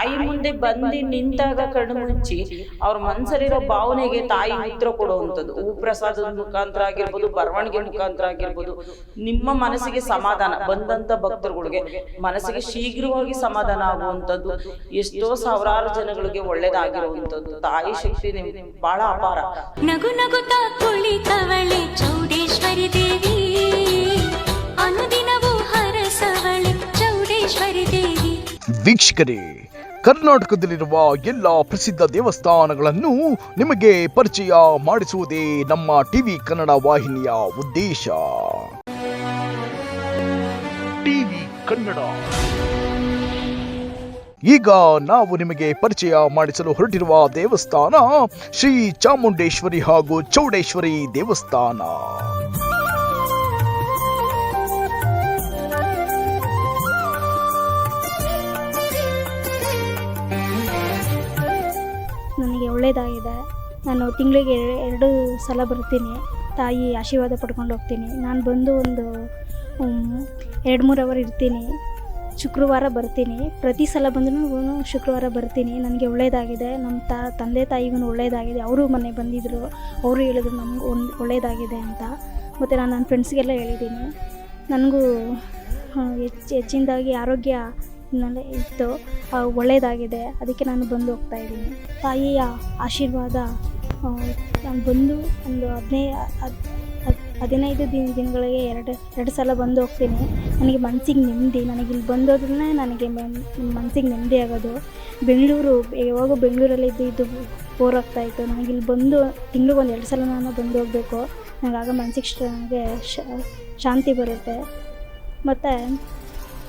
ತಾಯಿ ಮುಂದೆ ಬಂದು ನಿಂತಾಗ ಕಣ್ಣು ಮುಚ್ಚಿ ಅವ್ರ ಮನ್ಸಲ್ಲಿರೋ ಭಾವನೆಗೆ ತಾಯಿ ಉತ್ತರ ಕೊಡುವಂಥದ್ದು. ಹೂ ಪ್ರಸಾದದ ಮುಖಾಂತರ ಆಗಿರ್ಬೋದು, ಬರವಣಿಗೆ ಮುಖಾಂತರ ಆಗಿರ್ಬೋದು, ನಿಮ್ಮ ಮನಸ್ಸಿಗೆ ಸಮಾಧಾನ ಬಂದಂತ ಭಕ್ತರುಗಳಿಗೆ ಮನಸ್ಸಿಗೆ ಶೀಘ್ರವಾಗಿ ಸಮಾಧಾನ ಆಗುವಂಥದ್ದು, ಎಷ್ಟೋ ಸಾವಿರಾರು ಜನಗಳಿಗೆ ಒಳ್ಳೇದಾಗಿರುವಂಥದ್ದು. ತಾಯಿ ಶಕ್ತಿ ಬಹಳ ಅಪಾರ. ನಗು ನಗುತ್ತಾ ಕುಳಿತವಳೆ ಚೌಡೇಶ್ವರಿ ದೇವಿ, ಅನುದಿನವೂ ಹರಸವಳೆ ಚೌಡೇಶ್ವರಿ ದೇವಿ. ವೀಕ್ಷಕರೇ, ಕರ್ನಾಟಕದಲ್ಲಿರುವ ಎಲ್ಲ ಪ್ರಸಿದ್ಧ ದೇವಸ್ಥಾನಗಳನ್ನು ನಿಮಗೆ ಪರಿಚಯ ಮಾಡಿಸುವುದೇ ನಮ್ಮ ಟಿವಿ ಕನ್ನಡ ವಾಹಿನಿಯ ಉದ್ದೇಶ. ಟಿವಿ ಕನ್ನಡ. ಈಗ ನಾವು ನಿಮಗೆ ಪರಿಚಯ ಮಾಡಿಸಲು ಹೊರಟಿರುವ ದೇವಸ್ಥಾನ ಶ್ರೀ ಚಾಮುಂಡೇಶ್ವರಿ ಹಾಗೂ ಚೌಡೇಶ್ವರಿ ದೇವಸ್ಥಾನ. ನನಗೆ ಒಳ್ಳೆಯದಾಗಿದೆ. ನಾನು ತಿಂಗಳಿಗೆ 2 ಸಲ ಬರ್ತೀನಿ, ತಾಯಿ ಆಶೀರ್ವಾದ ಪಡ್ಕೊಂಡು ಹೋಗ್ತೀನಿ. ನಾನು ಬಂದು ಒಂದು 2-3 ಅವರ್ ಇರ್ತೀನಿ. ಶುಕ್ರವಾರ ಬರ್ತೀನಿ. ಪ್ರತಿ ಸಲ ಬಂದರೂ ಶುಕ್ರವಾರ ಬರ್ತೀನಿ. ನನಗೆ ಒಳ್ಳೆಯದಾಗಿದೆ. ನಮ್ಮ ತಂದೆ ತಾಯಿಗೂ ಒಳ್ಳೆಯದಾಗಿದೆ. ಅವರು ಮೊನ್ನೆ ಬಂದಿದ್ದರು, ಅವರು ಹೇಳಿದ್ರು ನಮಗೂ ಒಳ್ಳೆಯದಾಗಿದೆ ಅಂತ. ಮತ್ತು ನಾನು ನನ್ನ ಫ್ರೆಂಡ್ಸ್ಗೆಲ್ಲ ಹೇಳಿದ್ದೀನಿ. ನನಗೂ ಹೆಚ್ಚಿನದಾಗಿ ಆರೋಗ್ಯ ಇತ್ತು, ಒಳ್ಳೆಯದಾಗಿದೆ. ಅದಕ್ಕೆ ನಾನು ಬಂದು ಹೋಗ್ತಾಯಿದ್ದೀನಿ. ತಾಯಿಯ ಆಶೀರ್ವಾದ. ನಾನು ಬಂದು ಒಂದು 15 ದಿನಗಳಿಗೆ 2 ಸಲ ಬಂದು ಹೋಗ್ತೀನಿ. ನನಗೆ ಮನಸ್ಸಿಗೆ ನೆಮ್ಮದಿ. ನನಗೆ ಇಲ್ಲಿ ಬಂದೋದ್ರೇ ನನಗೆ ಮನಸ್ಸಿಗೆ ನೆಮ್ಮದಿ ಆಗೋದು. ಬೆಂಗಳೂರು ಯಾವಾಗೂ ಬೆಂಗಳೂರಲ್ಲಿ ಇದ್ದು ಬೋರ್ ಆಗ್ತಾಯಿತ್ತು. ನನಗೆ ಇಲ್ಲಿ ಬಂದು ತಿಂಗ್ಳಿಗೆ 1-2 ಸಲ ನಾನು ಬಂದು ಹೋಗಬೇಕು. ನನಗಾಗ ಮನಸ್ಸಿಗೆ ನನಗೆ ಶಾಂತಿ ಬರುತ್ತೆ. ಮತ್ತು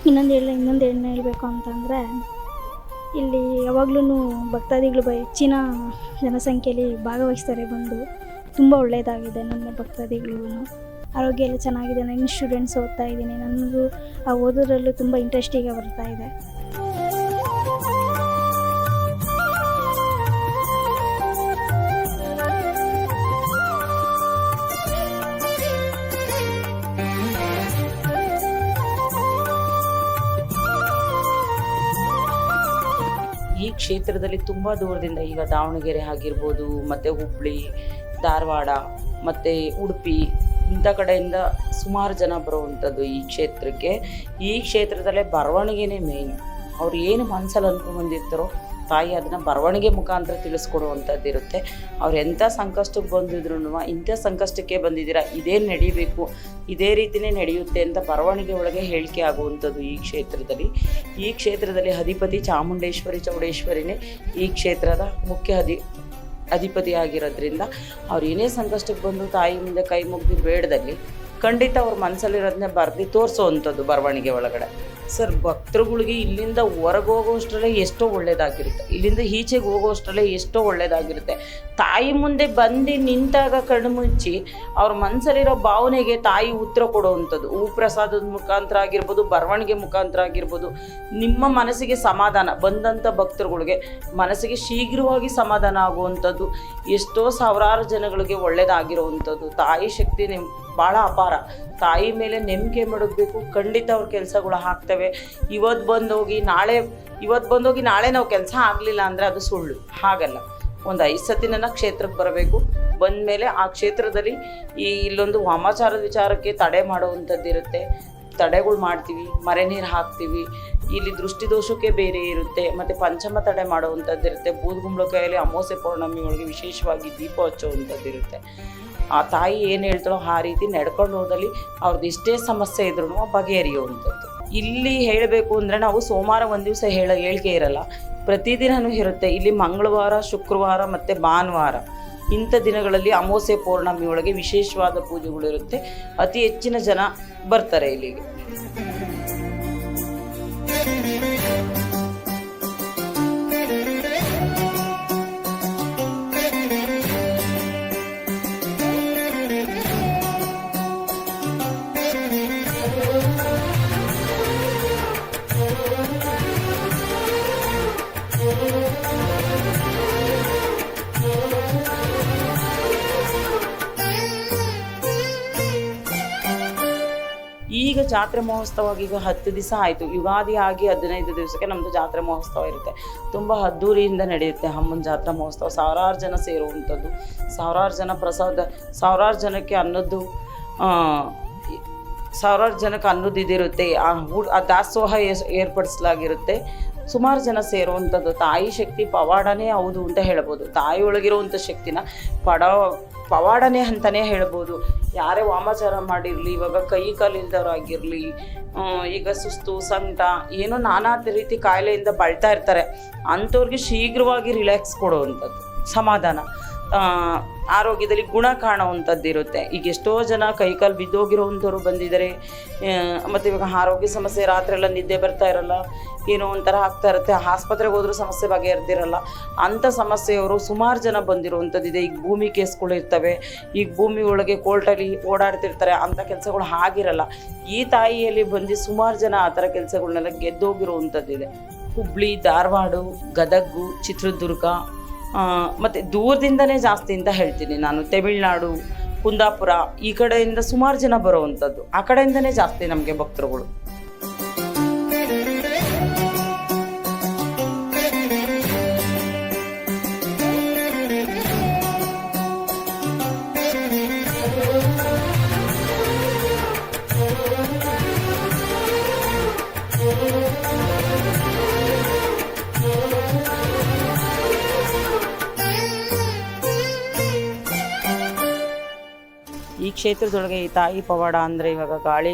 ಇನ್ನೊಂದು ಏನು ಹೇಳಬೇಕು ಅಂತಂದರೆ, ಇಲ್ಲಿ ಯಾವಾಗಲೂ ಭಕ್ತಾದಿಗಳು ಹೆಚ್ಚಿನ ಜನಸಂಖ್ಯೆಯಲ್ಲಿ ಭಾಗವಹಿಸ್ತಾರೆ. ಬಂದು ತುಂಬ ಒಳ್ಳೆಯದಾಗಿದೆ. ನಮ್ಮ ಭಕ್ತಾದಿಗಳು ಆರೋಗ್ಯ ಎಲ್ಲ ಚೆನ್ನಾಗಿದೆ. ನಾನು ಸ್ಟೂಡೆಂಟ್ಸ್ ಓದ್ತಾ ಇದ್ದೀನಿ. ನನಗೂ ಆ ಓದೋದ್ರಲ್ಲೂ ತುಂಬ ಇಂಟ್ರೆಸ್ಟಿಗೆ ಬರ್ತಾ ಇದೆ. ಈ ಕ್ಷೇತ್ರದಲ್ಲಿ ತುಂಬ ದೂರದಿಂದ, ಈಗ ದಾವಣಗೆರೆ ಆಗಿರ್ಬೋದು, ಮತ್ತು ಹುಬ್ಬಳ್ಳಿ, ಧಾರವಾಡ ಮತ್ತು ಉಡುಪಿ ಇಂಥ ಕಡೆಯಿಂದ ಸುಮಾರು ಜನ ಬರುವಂಥದ್ದು ಈ ಕ್ಷೇತ್ರಕ್ಕೆ. ಈ ಕ್ಷೇತ್ರದಲ್ಲೇ ಬರವಣಿಗೆನೇ ಮೇಯ್ನ್. ಅವ್ರು ಏನು ಮನಸ್ಸಲ್ಲಿ ಅಂದ್ಕೊಂಡು ಬಂದಿರ್ತಾರೋ ತಾಯಿ ಅದನ್ನು ಬರವಣಿಗೆ ಮುಖಾಂತರ ತಿಳಿಸ್ಕೊಡುವಂಥದ್ದು ಇರುತ್ತೆ. ಅವ್ರು ಎಂಥ ಸಂಕಷ್ಟಕ್ಕೆ ಬಂದಿದ್ರು, ಇಂಥ ಸಂಕಷ್ಟಕ್ಕೆ ಬಂದಿದ್ದೀರಾ, ಇದೇ ನಡಿಬೇಕು, ಇದೇ ರೀತಿಯೇ ನಡೆಯುತ್ತೆ ಅಂತ ಬರವಣಿಗೆ ಒಳಗೆ ಹೇಳಿಕೆ ಆಗುವಂಥದ್ದು ಈ ಕ್ಷೇತ್ರದಲ್ಲಿ ಅಧಿಪತಿ ಚಾಮುಂಡೇಶ್ವರಿ ಚೌಡೇಶ್ವರಿನೇ ಈ ಕ್ಷೇತ್ರದ ಮುಖ್ಯ ಅಧಿಪತಿ ಆಗಿರೋದ್ರಿಂದ ಅವ್ರು ಏನೇ ಸಂಕಷ್ಟಕ್ಕೆ ಬಂದು ತಾಯಿ ಮುಂದೆ ಕೈ ಮುಗ್ದು ಬೇಡದಲ್ಲಿ ಖಂಡಿತ ಅವ್ರ ಮನಸ್ಸಲ್ಲಿರೋದನ್ನೇ ಬರೆದು ತೋರಿಸೋವಂಥದ್ದು ಬರವಣಿಗೆ ಒಳಗಡೆ. ಸರ್, ಭಕ್ತರುಗಳಿಗೆ ಇಲ್ಲಿಂದ ಹೊರಗೆ ಹೋಗೋಷ್ಟರಲ್ಲೇ ಎಷ್ಟೋ ಒಳ್ಳೇದಾಗಿರುತ್ತೆ, ಇಲ್ಲಿಂದ ಈಚೆಗೆ ಹೋಗೋಷ್ಟರಲ್ಲೇ ಎಷ್ಟೋ ಒಳ್ಳೇದಾಗಿರುತ್ತೆ. ತಾಯಿ ಮುಂದೆ ಬಂದು ನಿಂತಾಗ ಕಣ್ಣು ಮುಚ್ಚಿ ಅವ್ರ ಮನಸ್ಸಲ್ಲಿರೋ ಭಾವನೆಗೆ ತಾಯಿ ಉತ್ತರ ಕೊಡುವಂಥದ್ದು. ಹೂ ಪ್ರಸಾದದ ಮುಖಾಂತರ ಆಗಿರ್ಬೋದು, ಬರವಣಿಗೆ ಮುಖಾಂತರ ಆಗಿರ್ಬೋದು, ನಿಮ್ಮ ಮನಸ್ಸಿಗೆ ಸಮಾಧಾನ ಬಂದಂಥ ಭಕ್ತರುಗಳಿಗೆ ಮನಸ್ಸಿಗೆ ಶೀಘ್ರವಾಗಿ ಸಮಾಧಾನ ಆಗುವಂಥದ್ದು, ಎಷ್ಟೋ ಸಾವಿರಾರು ಜನಗಳಿಗೆ ಒಳ್ಳೇದಾಗಿರುವಂಥದ್ದು. ತಾಯಿ ಶಕ್ತಿ ಭಾಳ ಅಪಾರ. ತಾಯಿ ಮೇಲೆ ನಂಬಿಕೆ ಮಾಡಬೇಕು. ಖಂಡಿತ ಅವ್ರ ಕೆಲಸಗಳು ಆಗ್ತವೆ. ಇವತ್ತು ಬಂದೋಗಿ ನಾಳೆ ನಾವು ಕೆಲಸ ಆಗಲಿಲ್ಲ ಅಂದರೆ ಅದು ಸುಳ್ಳು. ಹಾಗಲ್ಲ, ಒಂದು 5 ಸತಿನ ಕ್ಷೇತ್ರಕ್ಕೆ ಬರಬೇಕು. ಬಂದ ಮೇಲೆ ಆ ಕ್ಷೇತ್ರದಲ್ಲಿ ಇಲ್ಲೊಂದು ವಾಮಾಚಾರದ ವಿಚಾರಕ್ಕೆ ತಡೆ ಮಾಡುವಂಥದ್ದು ಇರುತ್ತೆ. ತಡೆಗಳು ಮಾಡ್ತೀವಿ, ಮರೆ ನೀರು ಹಾಕ್ತೀವಿ. ಇಲ್ಲಿ ದೃಷ್ಟಿದೋಷಕ್ಕೆ ಬೇರೆ ಇರುತ್ತೆ, ಮತ್ತು ಪಂಚಮ ತಡೆ ಮಾಡುವಂಥದ್ದು ಇರುತ್ತೆ. ಬೂದುಗುಂಬಳಕಾಯಲ್ಲಿ ಅಮಾವಾಸ್ಯೆ ಪೌರ್ಣಮಿ ಒಳಗೆ ವಿಶೇಷವಾಗಿ ದೀಪ ಹಚ್ಚುವಂಥದ್ದು ಇರುತ್ತೆ. ಆ ತಾಯಿ ಏನು ಹೇಳ್ತಾಳೋ ಆ ರೀತಿ ನಡ್ಕೊಂಡು ಹೋದಲ್ಲಿ ಅವ್ರದ್ದು ಎಷ್ಟೇ ಸಮಸ್ಯೆ ಇದ್ರೂ ಬಗೆಹರಿಯುವಂಥದ್ದು. ಇಲ್ಲಿ ಹೇಳಬೇಕು ಅಂದರೆ ನಾವು ಸೋಮವಾರ ಒಂದು ದಿವಸ ಹೇಳಿಕೆ ಇರಲ್ಲ, ಪ್ರತಿದಿನವೂ ಇರುತ್ತೆ. ಇಲ್ಲಿ ಮಂಗಳವಾರ, ಶುಕ್ರವಾರ ಮತ್ತು ಭಾನುವಾರ ಇಂಥ ದಿನಗಳಲ್ಲಿ ಅಮಾವಾಸ್ಯೆ ಪೌರ್ಣಮಿ ಒಳಗೆ ವಿಶೇಷವಾದ ಪೂಜೆಗಳು ಇರುತ್ತೆ. ಅತಿ ಹೆಚ್ಚಿನ ಜನ ಬರ್ತಾರೆ ಇಲ್ಲಿಗೆ. ಈಗ ಜಾತ್ರೆ ಮಹೋತ್ಸವ ಈಗ 10 ದಿವಸ ಆಯಿತು. ಯುಗಾದಿ ಆಗಿ 15 ದಿವಸಕ್ಕೆ ನಮ್ಮದು ಜಾತ್ರೆ ಮಹೋತ್ಸವ ಇರುತ್ತೆ. ತುಂಬ ಅದ್ದೂರಿಯಿಂದ ನಡೆಯುತ್ತೆ ಅಮ್ಮನ ಜಾತ್ರಾ ಮಹೋತ್ಸವ. ಸಾವಿರಾರು ಜನ ಸೇರುವಂಥದ್ದು, ಸಾವಿರಾರು ಜನ ಪ್ರಸಾದ, ಸಾವಿರಾರು ಜನಕ್ಕೆ ಅನ್ನದ್ದು, ಸಾವಿರಾರು ಜನಕ್ಕೆ ಅನ್ನೋದು ಇದಿರುತ್ತೆ. ಆ ದಾಸೋಹ ಏರ್ಪಡಿಸಲಾಗಿರುತ್ತೆ. ಸುಮಾರು ಜನ ಸೇರುವಂಥದ್ದು. ತಾಯಿ ಶಕ್ತಿ ಪವಾಡನೇ ಹೌದು ಅಂತ ಹೇಳ್ಬೋದು. ತಾಯಿಯೊಳಗಿರುವಂಥ ಶಕ್ತಿನ ಪವಾಡನೇ ಅಂತಲೇ ಹೇಳ್ಬೋದು. ಯಾರೇ ವಾಮಾಚಾರ ಮಾಡಿರಲಿ, ಇವಾಗ ಕೈ ಕಾಲಿಲ್ದವರಾಗಿರಲಿ, ಈಗ ಸುಸ್ತು, ಸಂಕಟ, ಏನೋ ನಾನಾ ರೀತಿ ಕಾಯಿಲೆಯಿಂದ ಬಳಲ್ತಾ ಇರ್ತಾರೆ, ಅಂಥವ್ರಿಗೆ ಶೀಘ್ರವಾಗಿ ರಿಲ್ಯಾಕ್ಸ್ ಕೊಡುವಂಥದ್ದು, ಸಮಾಧಾನ, ಆರೋಗ್ಯದಲ್ಲಿ ಗುಣ ಕಾಣುವಂಥದ್ದು ಇರುತ್ತೆ. ಈಗ ಎಷ್ಟೋ ಜನ ಕೈಕಾಲು ಬಿದ್ದೋಗಿರೋವಂಥವ್ರು ಬಂದಿದ್ದಾರೆ. ಮತ್ತು ಇವಾಗ ಆರೋಗ್ಯ ಸಮಸ್ಯೆ, ರಾತ್ರಿ ಎಲ್ಲ ನಿದ್ದೆ ಬರ್ತಾ ಇರಲ್ಲ, ಏನೋ ಒಂಥರ ಆಗ್ತಾ ಇರುತ್ತೆ, ಆಸ್ಪತ್ರೆಗೆ ಹೋದ್ರೂ ಸಮಸ್ಯೆ ಬಗೆಹರ್ದಿರಲ್ಲ. ಅಂಥ ಸಮಸ್ಯೆಯವರು ಸುಮಾರು ಜನ ಬಂದಿರುವಂಥದ್ದಿದೆ. ಈಗ ಭೂಮಿ ಕೇಸ್ಗಳು ಇರ್ತವೆ, ಈಗ ಭೂಮಿ ಒಳಗೆ ಕೋರ್ಟಲ್ಲಿ ಓಡಾಡ್ತಿರ್ತಾರೆ, ಅಂಥ ಕೆಲಸಗಳು ಆಗಿರಲ್ಲ. ಈ ತಾಯಿಯಲ್ಲಿ ಬಂದು ಸುಮಾರು ಜನ ಆ ಥರ ಕೆಲಸಗಳನ್ನೆಲ್ಲ ಗೆದ್ದೋಗಿರುವಂಥದ್ದಿದೆ. ಹುಬ್ಳಿ, ಧಾರವಾಡ, ಗದಗ, ಚಿತ್ರದುರ್ಗ, ಮತ್ತು ದೂರದಿಂದನೇ ಜಾಸ್ತಿ ಅಂತ ಹೇಳ್ತೀನಿ ನಾನು. ತಮಿಳ್ನಾಡು, ಕುಂದಾಪುರ ಈ ಕಡೆಯಿಂದ ಸುಮಾರು ಜನ ಬರುವಂಥದ್ದು. ಆ ಕಡೆಯಿಂದನೇ ಜಾಸ್ತಿ ನಮಗೆ ಭಕ್ತರುಗಳು. ಈ ಕ್ಷೇತ್ರದೊಳಗೆ ಈ ತಾಯಿ ಪವಾಡ ಅಂದರೆ ಇವಾಗ ಗಾಳಿ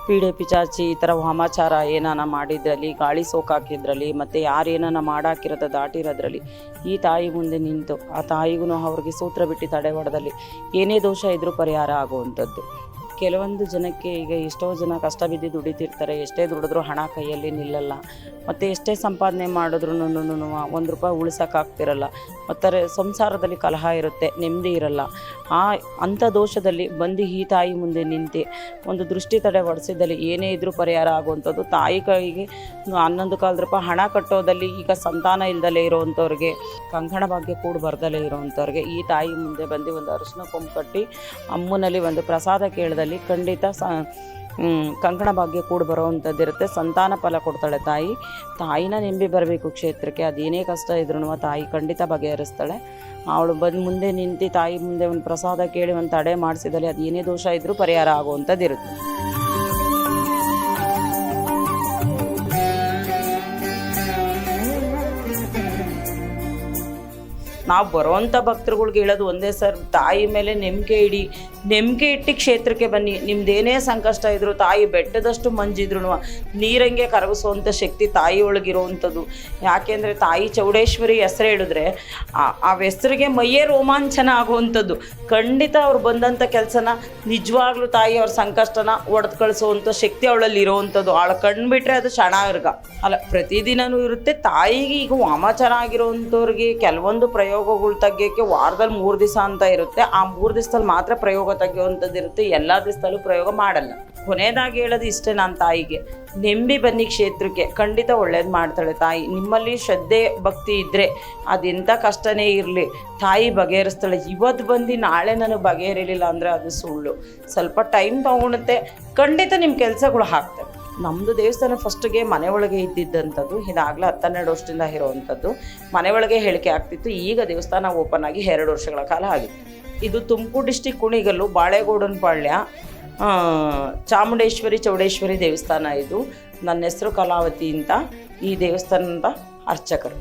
ಪೀಡೆ ಪಿಚಾಚಿ ಈ ಥರ ವಾಮಾಚಾರ ಏನಾನ ಮಾಡಿದ್ರಲ್ಲಿ, ಗಾಳಿ ಸೋಕಾಕಿದ್ರಲ್ಲಿ, ಮತ್ತು ಯಾರು ಏನಾನ ಮಾಡಾಕಿರೋದ ದಾಟಿರೋದ್ರಲ್ಲಿ ಈ ತಾಯಿ ಮುಂದೆ ನಿಂತು ಆ ತಾಯಿಗೂ ಅವ್ರಿಗೆ ಸೂತ್ರ ಬಿಟ್ಟು ತಡೆ ಹೊಡೆದಲ್ಲಿ ಏನೇ ದೋಷ ಇದ್ರೂ ಪರಿಹಾರ ಆಗುವಂಥದ್ದು. ಕೆಲವೊಂದು ಜನಕ್ಕೆ ಈಗ ಎಷ್ಟೋ ಜನ ಕಷ್ಟ ಬಿದ್ದು ದುಡಿತಿರ್ತಾರೆ, ಎಷ್ಟೇ ದುಡಿದ್ರೂ ಹಣ ಕೈಯಲ್ಲಿ ನಿಲ್ಲಲ್ಲ, ಮತ್ತು ಎಷ್ಟೇ ಸಂಪಾದನೆ ಮಾಡಿದ್ರೂ ₹1 ಉಳಿಸೋಕ್ಕಾಗ್ತಿರಲ್ಲ, ಮತ್ತು ಸಂಸಾರದಲ್ಲಿ ಕಲಹ ಇರುತ್ತೆ, ನೆಮ್ಮದಿ ಇರಲ್ಲ. ಅಂಥ ದೋಷದಲ್ಲಿ ಬಂದು ಈ ತಾಯಿ ಮುಂದೆ ನಿಂತು ಒಂದು ದೃಷ್ಟಿ ತಡೆ ಹೊಡೆಸಿದಲ್ಲಿ ಏನೇ ಇದ್ರೂ ಪರಿಹಾರ ಆಗುವಂಥದ್ದು. ತಾಯಿ ಕೈಗೆ ₹11 ಹಣ ಕಟ್ಟೋದಲ್ಲಿ ಈಗ ಸಂತಾನ ಇಲ್ದಲೇ ಇರೋವಂಥವ್ರಿಗೆ, ಕಂಕಣ ಭಾಗ್ಯ ಕೂಡ ಬರ್ದಲೇ ಇರೋವಂಥವ್ರಿಗೆ ಈ ತಾಯಿ ಮುಂದೆ ಬಂದು ಒಂದು ಅರಿಶಿನ ಕೊಂಬು ಕಟ್ಟಿ ಅಮ್ಮನಲ್ಲಿ ಒಂದು ಪ್ರಸಾದ ಕೇಳಿದಲ್ಲಿ ಖಂಡಿತ ಕಂಕಣ ಭಾಗ್ಯ ಕೂಡ ಬರೋವಂಥದ್ದು ಇರುತ್ತೆ. ಸಂತಾನ ಫಲ ಕೊಡ್ತಾಳೆ ತಾಯಿ. ತಾಯಿನ ನಂಬಿ ಬರಬೇಕು ಕ್ಷೇತ್ರಕ್ಕೆ. ಅದೇನೇ ಕಷ್ಟ ಇದ್ರೂ ತಾಯಿ ಖಂಡಿತ ಬಗೆಹರಿಸ್ತಾಳೆ. ಅವಳು ಬಂದು ಮುಂದೆ ನಿಂತು ತಾಯಿ ಮುಂದೆ ಒಂದು ಪ್ರಸಾದ ಕೇಳಿ ಒಂದು ತಡೆ ಮಾಡಿಸಿದಲ್ಲಿ ಅದು ಏನೇ ದೋಷ ಇದ್ರೂ ಪರಿಹಾರ ಆಗುವಂಥದ್ದು ಇರುತ್ತೆ. ನಾವು ಬರೋವಂಥ ಭಕ್ತರುಗಳ್ಗೆ ಹೇಳೋದು ಒಂದೇ ಸರ್, ತಾಯಿ ಮೇಲೆ ನಂಬಿಕೆ ಇಟ್ಟು ಕ್ಷೇತ್ರಕ್ಕೆ ಬನ್ನಿ. ನಿಮ್ದೇನೇ ಸಂಕಷ್ಟ ಇದ್ರು, ತಾಯಿ ಬೆಟ್ಟದಷ್ಟು ಮಂಜಿದ್ರು ನೀರಂಗೆ ಕರಗಿಸುವಂಥ ಶಕ್ತಿ ತಾಯಿ ಒಳಗಿರುವಂಥದ್ದು. ಯಾಕೆಂದರೆ ತಾಯಿ ಚೌಡೇಶ್ವರಿ ಹೆಸರು ಹೇಳಿದ್ರೆ ಆ ಹೆಸರಿಗೆ ಮೈಯೇ ರೋಮಾಂಚನ ಆಗುವಂಥದ್ದು. ಖಂಡಿತ ಅವ್ರು ಬಂದಂಥ ಕೆಲಸನ ನಿಜವಾಗ್ಲೂ ತಾಯಿ ಅವ್ರ ಸಂಕಷ್ಟನ ಒಡೆದು ಕಳಿಸುವಂಥ ಶಕ್ತಿ ಅವಳಲ್ಲಿ ಇರೋವಂಥದ್ದು. ಅವಳ ಕಣ್ಬಿಟ್ರೆ ಅದು ಕ್ಷಣಾರ್ಗ ಅಲ್ಲ, ಪ್ರತಿದಿನವೂ ಇರುತ್ತೆ. ತಾಯಿಗೆ ಈಗ ವಾಮಾಚಾರ ಆಗಿರೋವಂಥವ್ರಿಗೆ ಕೆಲವೊಂದು ಪ್ರಯೋಗಗಳು ತೆಗಿಯೋಕ್ಕೆ ವಾರದಲ್ಲಿ 3 ದಿವಸ ಅಂತ ಇರುತ್ತೆ. ಆ 3 ದಿವಸದಲ್ಲಿ ಮಾತ್ರ ಪ್ರಯೋಗ ತೆಗೆಯುವಂಥದ್ದು ಇರುತ್ತೆ. ಎಲ್ಲ ದಿವಸದಲ್ಲೂ ಪ್ರಯೋಗ ಮಾಡಲ್ಲ. ಕೊನೆಯದಾಗಿ ಹೇಳೋದು ಇಷ್ಟೇ, ನಾನು ತಾಯಿಗೆ ನೆಂಬಿ ಬನ್ನಿ ಕ್ಷೇತ್ರಕ್ಕೆ, ಖಂಡಿತ ಒಳ್ಳೇದು ಮಾಡ್ತಾಳೆ ತಾಯಿ. ನಿಮ್ಮಲ್ಲಿ ಶ್ರದ್ಧೆ ಭಕ್ತಿ ಇದ್ದರೆ ಅದೆಂಥ ಕಷ್ಟನೇ ಇರಲಿ ತಾಯಿ ಬಗೆಹರಿಸ್ತಾಳೆ. ಇವತ್ತು ಬಂದು ನಾಳೆ ನನಗೆ ಬಗೆಹರಿಲಿಲ್ಲ ಅಂದರೆ ಅದು ಸುಳ್ಳು. ಸ್ವಲ್ಪ ಟೈಮ್ ತೊಗೊಳುತ್ತೆ, ಖಂಡಿತ ನಿಮ್ಮ ಕೆಲಸಗಳು ಆಗ್ತವೆ. ನಮ್ಮದು ದೇವಸ್ಥಾನ ಫಸ್ಟಿಗೆ ಮನೆ ಒಳಗೆ ಇದ್ದಿದ್ದಂಥದ್ದು, ಇದಾಗಲೇ 10-12 ವರ್ಷದಿಂದ ಇರೋವಂಥದ್ದು. ಮನೆ ಒಳಗೆ ಹೇಳಿಕೆ ಆಗ್ತಿತ್ತು. ಈಗ ದೇವಸ್ಥಾನ ಓಪನ್ ಆಗಿ 2 ವರ್ಷಗಳ ಕಾಲ ಆಗಿತ್ತು. ಇದು ತುಮಕೂರು ಡಿಸ್ಟಿಕ್ ಕುಣಿಗಲ್ಲು ಬಾಳೆಗೌಡನ ಪಾಳ್ಯ ಚಾಮುಂಡೇಶ್ವರಿ ಚೌಡೇಶ್ವರಿ ದೇವಸ್ಥಾನ ಇದು. ನನ್ನ ಹೆಸರು ಕಲಾವತಿ ಅಂತ, ಈ ದೇವಸ್ಥಾನದ ಅರ್ಚಕರು.